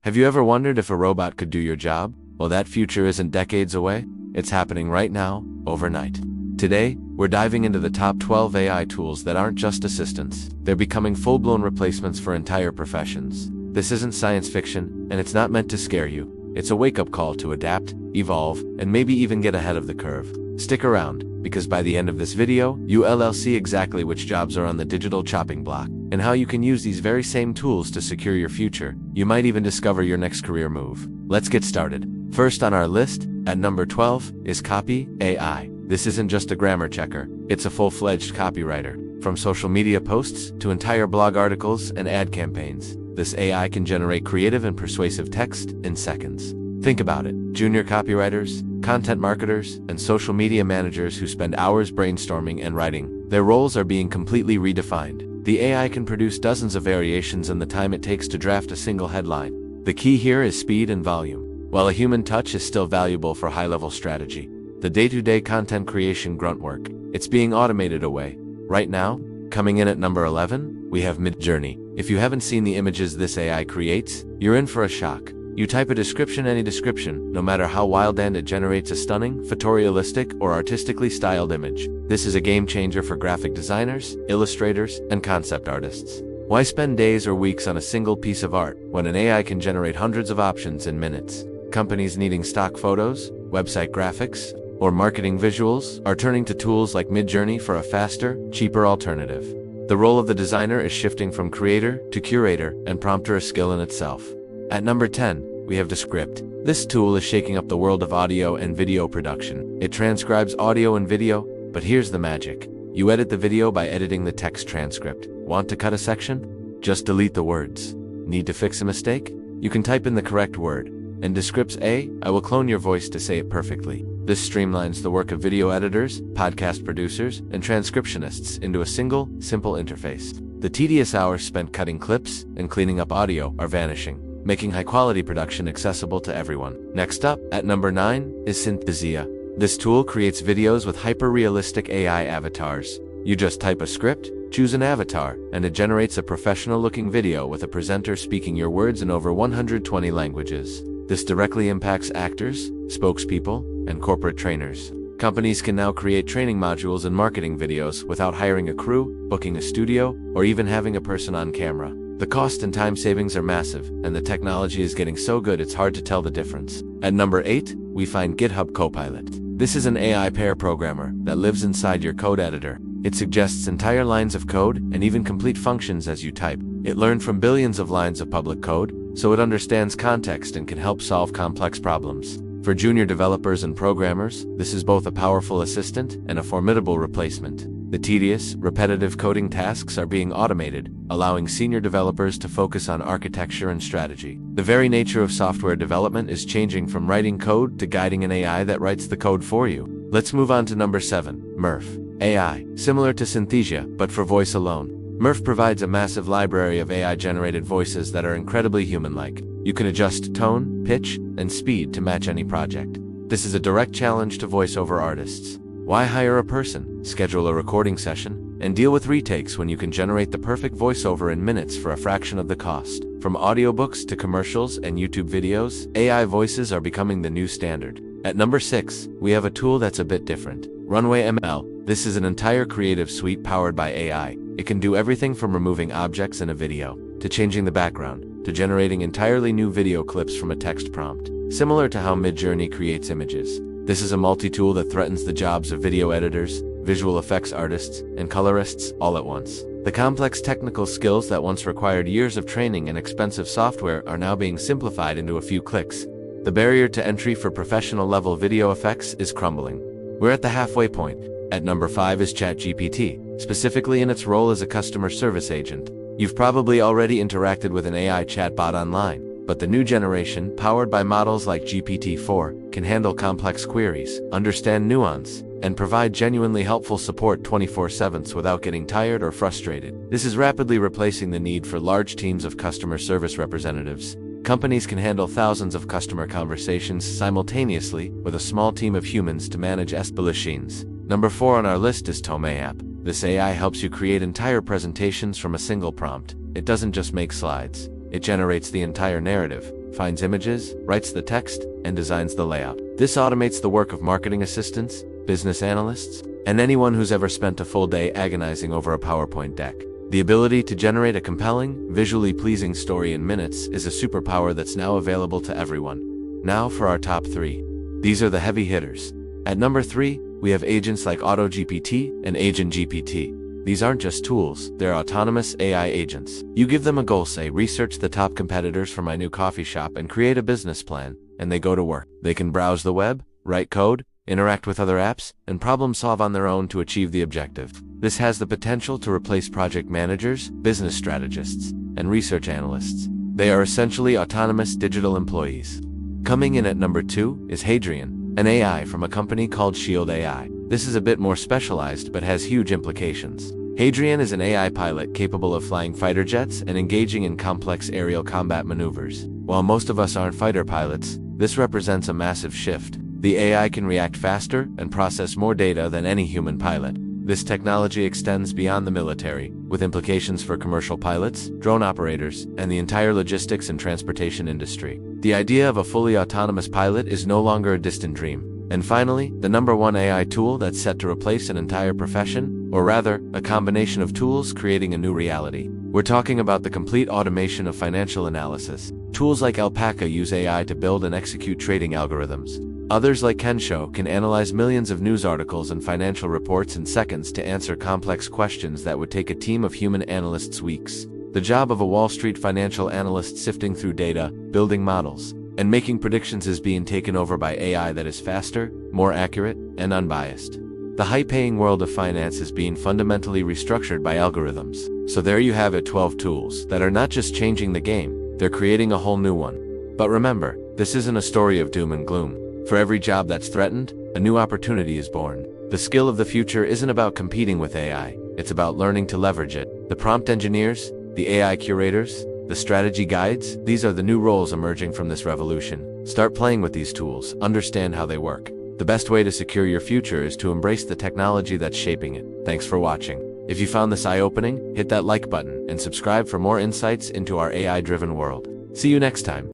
Have you ever wondered if a robot could do your job? Well, that future isn't decades away. It's happening right now, overnight. Today, we're diving into the top 12 AI tools that aren't just assistants. They're becoming full-blown replacements for entire professions. This isn't science fiction, and it's not meant to scare you. It's a wake-up call to adapt, evolve, and maybe even get ahead of the curve. Stick around, because by the end of this video, you'll see exactly which jobs are on the digital chopping block, and how you can use these very same tools to secure your future. You might even discover your next career move. Let's get started. First on our list, at number 12, is Copy AI. This isn't just a grammar checker, it's a full-fledged copywriter. From social media posts to entire blog articles and ad campaigns, this AI can generate creative and persuasive text in seconds. Think about it. Junior copywriters, content marketers, and social media managers who spend hours brainstorming and writing, their roles are being completely redefined. The AI can produce dozens of variations in the time it takes to draft a single headline. The key here is speed and volume. While a human touch is still valuable for high-level strategy, the day-to-day content creation grunt work, it's being automated away. Right now, coming in at number 11, we have Midjourney. If you haven't seen the images this AI creates, you're in for a shock. You type a description, any description, no matter how wild, and it generates a stunning, photorealistic, or artistically styled image. This is a game changer for graphic designers, illustrators, and concept artists. Why spend days or weeks on a single piece of art when an AI can generate hundreds of options in minutes? Companies needing stock photos, website graphics, or marketing visuals are turning to tools like Midjourney for a faster, cheaper alternative. The role of the designer is shifting from creator to curator, and prompter a skill in itself. At number 10, we have Descript. This tool is shaking up the world of audio and video production. It transcribes audio and video, but here's the magic. You edit the video by editing the text transcript. Want to cut a section? Just delete the words. Need to fix a mistake? You can type in the correct word, and Descript's I will clone your voice to say it perfectly. This streamlines the work of video editors, podcast producers, and transcriptionists into a single, simple interface. The tedious hours spent cutting clips and cleaning up audio are vanishing, making high-quality production accessible to everyone. Next up, at number 9, is Synthesia. This tool creates videos with hyper-realistic AI avatars. You just type a script, choose an avatar, and it generates a professional-looking video with a presenter speaking your words in over 120 languages. This directly impacts actors, spokespeople, and corporate trainers. Companies can now create training modules and marketing videos without hiring a crew, booking a studio, or even having a person on camera. The cost and time savings are massive, and the technology is getting so good it's hard to tell the difference. At number 8, we find GitHub Copilot. This is an AI pair programmer that lives inside your code editor. It suggests entire lines of code and even complete functions as you type. It learned from billions of lines of public code, so it understands context and can help solve complex problems. For junior developers and programmers, this is both a powerful assistant and a formidable replacement. The tedious, repetitive coding tasks are being automated, allowing senior developers to focus on architecture and strategy. The very nature of software development is changing from writing code to guiding an AI that writes the code for you. Let's move on to number 7, Murph AI. Similar to Synthesia, but for voice alone. Murph provides a massive library of AI-generated voices that are incredibly human-like. You can adjust tone, pitch, and speed to match any project. This is a direct challenge to voiceover artists. Why hire a person, schedule a recording session, and deal with retakes when you can generate the perfect voiceover in minutes for a fraction of the cost? From audiobooks to commercials and YouTube videos, AI voices are becoming the new standard. At number 6, we have a tool that's a bit different. Runway ML. This is an entire creative suite powered by AI. It can do everything from removing objects in a video, to changing the background, to generating entirely new video clips from a text prompt. Similar to how Midjourney creates images, this is a multi-tool that threatens the jobs of video editors, visual effects artists, and colorists all at once. The complex technical skills that once required years of training and expensive software are now being simplified into a few clicks. The barrier to entry for professional-level video effects is crumbling. We're at the halfway point. At number 5 is ChatGPT, specifically in its role as a customer service agent. You've probably already interacted with an AI chatbot online, but the new generation, powered by models like GPT-4, can handle complex queries, understand nuance, and provide genuinely helpful support 24/7 without getting tired or frustrated. This is rapidly replacing the need for large teams of customer service representatives. Companies can handle thousands of customer conversations simultaneously with a small team of humans to manage escalations. Number 4 on our list is Tome App. This AI helps you create entire presentations from a single prompt. It doesn't just make slides. It generates the entire narrative, finds images, writes the text, and designs the layout. This automates the work of marketing assistants, business analysts, and anyone who's ever spent a full day agonizing over a PowerPoint deck. The ability to generate a compelling, visually pleasing story in minutes is a superpower that's now available to everyone. Now for our top 3. These are the heavy hitters. At number 3, we have agents like AutoGPT and Agent GPT. These aren't just tools, they're autonomous AI agents. You give them a goal, say, research the top competitors for my new coffee shop and create a business plan, and they go to work. They can browse the web, write code, interact with other apps, and problem solve on their own to achieve the objective. This has the potential to replace project managers, business strategists, and research analysts. They are essentially autonomous digital employees. Coming in at number 2 is Hadrian, an AI from a company called Shield AI. This is a bit more specialized but has huge implications. Hadrian is an AI pilot capable of flying fighter jets and engaging in complex aerial combat maneuvers. While most of us aren't fighter pilots, this represents a massive shift. The AI can react faster and process more data than any human pilot. This technology extends beyond the military, with implications for commercial pilots, drone operators, and the entire logistics and transportation industry. The idea of a fully autonomous pilot is no longer a distant dream. And finally, the number 1 AI tool that's set to replace an entire profession, or rather, a combination of tools creating a new reality. We're talking about the complete automation of financial analysis. Tools like Alpaca use AI to build and execute trading algorithms. Others like Kensho can analyze millions of news articles and financial reports in seconds to answer complex questions that would take a team of human analysts weeks. The job of a Wall Street financial analyst sifting through data, building models, and making predictions is being taken over by AI that is faster, more accurate, and unbiased. The high-paying world of finance is being fundamentally restructured by algorithms. So there you have it, 12 tools that are not just changing the game, they're creating a whole new one. But remember, this isn't a story of doom and gloom. For every job that's threatened, a new opportunity is born. The skill of the future isn't about competing with AI, it's about learning to leverage it. The prompt engineers, the AI curators, the strategy guides, these are the new roles emerging from this revolution. Start playing with these tools, understand how they work. The best way to secure your future is to embrace the technology that's shaping it. Thanks for watching. If you found this eye-opening, hit that like button and subscribe for more insights into our AI-driven world. See you next time.